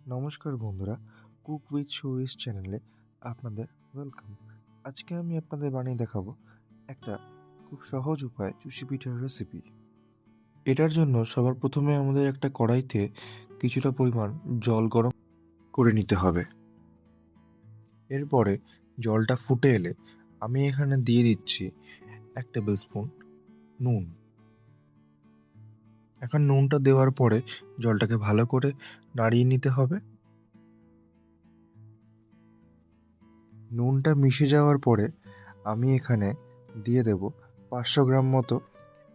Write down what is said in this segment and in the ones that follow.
নমস্কার বন্ধুরা, cook with শৌরিস চ্যানেলে আপনাদের ওয়েলকাম। আজকে আমি আপনাদের বানিয়ে দেখাবো একটা খুব সহজ উপায় চুষি পিঠার রেসিপি। এটার জন্য সবার প্রথমে আমাদের একটা কড়াইতে কিছুটা পরিমাণ জল গরম করে নিতে হবে। এরপরে জলটা ফুটে এলে আমি এখানে দিয়ে দিচ্ছি 1 টেবিল স্পুন নুন। এখন নুনটা দেওয়ার পরে জলটাকে ভালো করে নাড়িয়ে নিতে হবে। নুনটা মিশে যাওয়ার পরে আমি এখানে দিয়ে দেব 500 গ্রাম মতো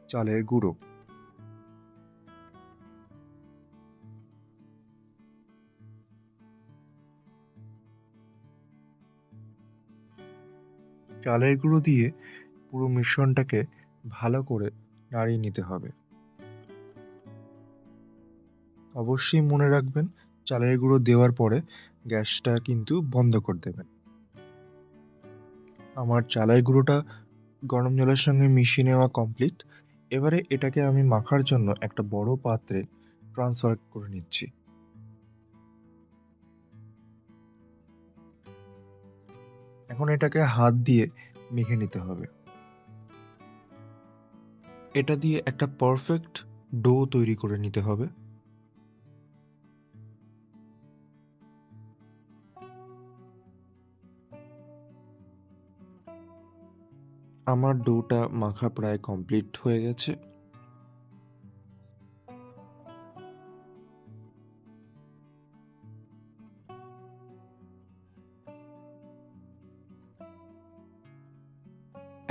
চালের গুঁড়ো। চালের গুঁড়ো দিয়ে পুরো মিশ্রণটাকে ভালো করে নাড়িয়ে নিতে হবে। অবশ্যই মনে রাখবেন, চালের গুঁড়ো দেওয়ার পরে গ্যাসটা কিন্তু বন্ধ করে দেবেন। আমার চালের গুঁড়োটা গরম জলের সঙ্গে মিশিয়ে নেওয়া কমপ্লিট। এবারে এটাকে আমি মাখার জন্য একটা বড় পাত্রে ট্রান্সফার করে নিচ্ছি। এখন এটাকে হাত দিয়ে মেখে নিতে হবে। এটা দিয়ে একটা পারফেক্ট ডো তৈরি করে নিতে হবে। আমার ডোটা মাখা প্রায় কমপ্লিট হয়ে গেছে।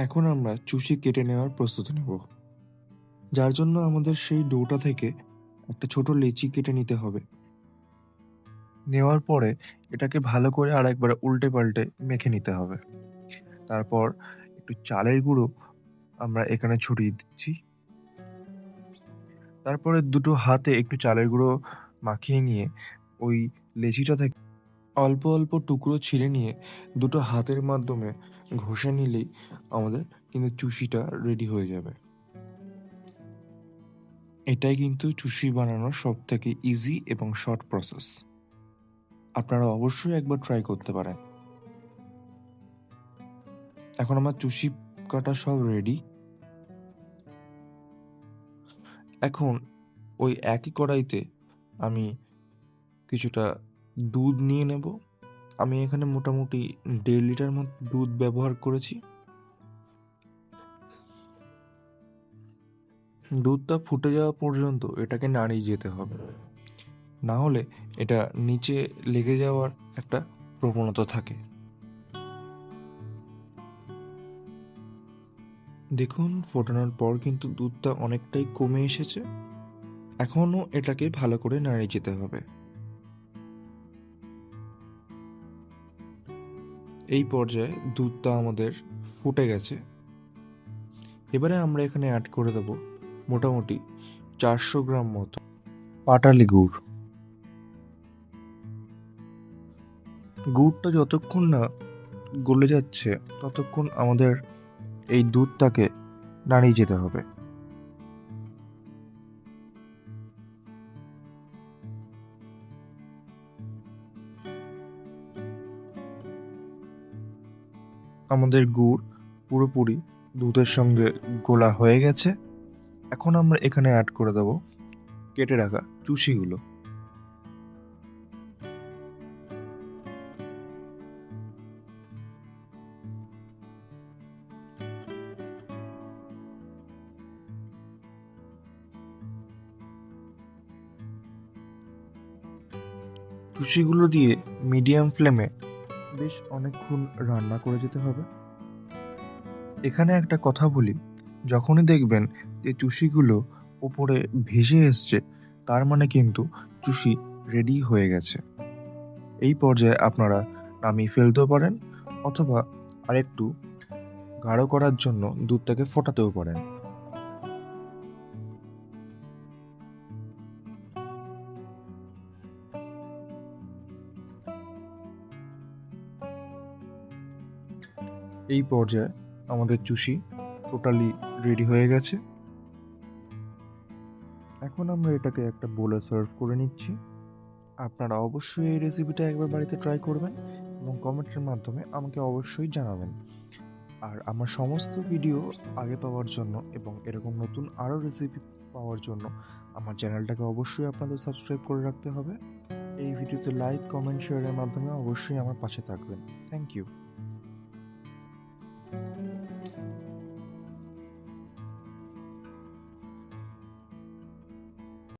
এখন আমরা চুষি কেটে নেওয়ার প্রস্তুতি নেব, যার জন্য আমাদের সেই ডোটা থেকে একটা ছোট লেচি কেটে নিতে হবে। নেওয়ার পরে এটাকে ভালো করে আরেকবার উল্টে পাল্টে মেখে নিতে হবে। তারপর একটু চালের গুঁড়ো আমরা এখানে ছড়িয়ে দিচ্ছি। তারপরে দুটো হাতে একটু চালের গুঁড়ো মাখিয়ে নিয়ে ওই লেচিটা থেকে অল্প অল্প টুকরো ছিঁড়ে নিয়ে দুটো হাতের মাধ্যমে ঘষে নিলেই আমাদের কিন্তু চুষিটা রেডি হয়ে যাবে। এটাই কিন্তু চুষি বানানোর সব থেকে ইজি এবং শর্ট প্রসেস। আপনারা অবশ্যই একবার ট্রাই করতে পারেন। এখন আমার চুষি কাটা সব রেডি। এখন ওই একই কড়াইতে আমি কিছুটা দুধ নিয়ে নেব। আমি এখানে মোটামুটি 1.5 লিটার মতো দুধ ব্যবহার করেছি। দুধটা ফুটে যাওয়া পর্যন্ত এটাকে নাড়িয়ে যেতে হবে, না হলে এটা নিচে লেগে যাওয়ার একটা প্রবণতা থাকে। দেখুন, ফোটানোর পর কিন্তু দুধটা অনেকটাই কমে এসেছে। এখনও এটাকে ভালো করে নাড়িয়ে যেতে হবে। এই পর্যায়ে দুধটা আমাদের ফুটে গেছে। এবারে আমরা এখানে অ্যাড করে দেব মোটামুটি 400 গ্রাম মতো পাটালি গুড়। গুড়টা যতক্ষণ না গলে যাচ্ছে ততক্ষণ আমাদের এই দুধটাকে নাড়িয়ে যেতে হবে। আমাদের গুড় পুরোপুরি দুধের সঙ্গে গোলা হয়ে গেছে। এখন আমরা এখানে অ্যাড করে দেব কেটে রাখা চুষিগুলো। চুষিগুলো দিয়ে মিডিয়াম ফ্লেমে বেশ অনেকক্ষণ রান্না করে যেতে হবে। এখানে একটা কথা বলি, যখনই দেখবেন যে চুষিগুলো উপরে ভেসে এসছে, তার মানে কিন্তু চুষি রেডি হয়ে গেছে। এই পর্যায়ে আপনারা নামিয়ে ফেলতেও পারেন, অথবা আরেকটু গাঢ় করার জন্য দুধটাকে ফোটাতেও পারেন। এই পর্যায়ে আমাদের চুষি টোটালি রেডি হয়ে গেছে। এখন আমরা এটাকে একটা বোলে সার্ভ করে নিচ্ছি। আপনারা অবশ্যই এই রেসিপিটা একবার বাড়িতে ট্রাই করবেন এবং কমেন্টের মাধ্যমে আমাকে অবশ্যই জানাবেন। আর আমার সমস্ত ভিডিও আগে পাওয়ার জন্য এবং এরকম নতুন আরও রেসিপি পাওয়ার জন্য আমার চ্যানেলটাকে অবশ্যই আপনাদের সাবস্ক্রাইব করে রাখতে হবে। এই ভিডিওতে লাইক, কমেন্ট, শেয়ারের মাধ্যমে অবশ্যই আমার পাশে থাকবেন। Thank you.